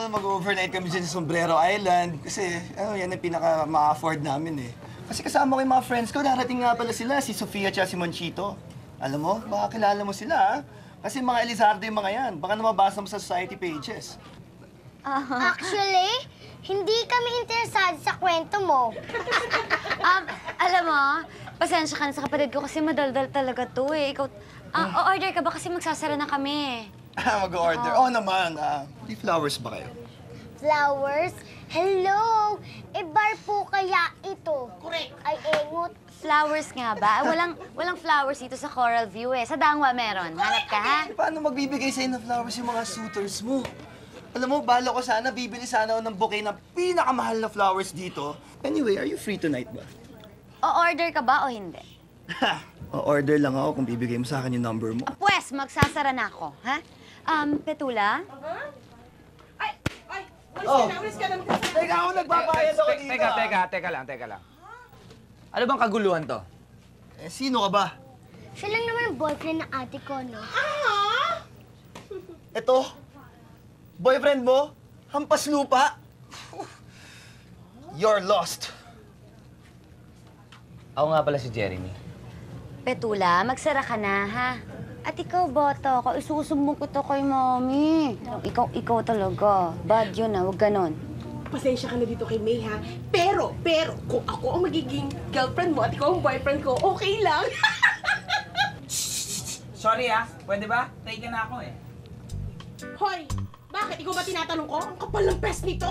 mag-overnight kami dyan sa Sombrero Island. Kasi, yan ang pinaka-ma-afford namin eh. Kasi kasama ko yung mga friends ko, darating nga pala sila, si Sofia at si Monchito. Alam mo, baka kilala mo sila, ha? Kasi mga Elizardo yung mga yan. Baka namabasa mo sa society pages. Actually, hindi kami interesado sa kwento mo. Alam mo, pasensya ka na sa kapatid ko kasi madaldal talaga to eh. Ikaw, o-order ka ba kasi magsasara na kami? Mag-order. Oo naman. May flowers ba kayo? Flowers? Hello! Bar po kaya ito? Correct. Ay, engot. Flowers nga ba? Walang flowers dito sa Coral View eh. Sa Dangwa meron. Hanap ka, ha? Paano magbibigay sa'yo ng flowers yung mga suitors mo? Alam mo, bala ko sana, bibili sana ako ng bouquet ng pinakamahal na flowers dito. Anyway, are you free tonight ba? O-order ka ba o hindi? O-order lang ako kung bibigay mo sa akin yung number mo. Pwes, magsasara na ako, ha? Petula? Walis ka na. Teka, ako nagbabayad ako dito. Teka lang. Ano bang kaguluhan to? Eh, sino ka ba? Siya lang naman ang boyfriend ng ate ko, no? Ito? Boyfriend mo? Hampas lupa? You're lost. Ako nga pala si Jeremy. Petula, magsara ka na, ha? At ikaw, bata ka, isusumbong ko to kay mami. Ikaw talaga. Bad yun, ha? Huwag ganon. Pasensya ka na dito kay May, ha? Pero, kung ako ang magiging girlfriend mo at ikaw ang boyfriend ko, okay lang. Sorry pwede ba? Taken na ako eh. Hoy, bakit? Ikaw ba tinatanong ko? Ang kapal ng pes nito?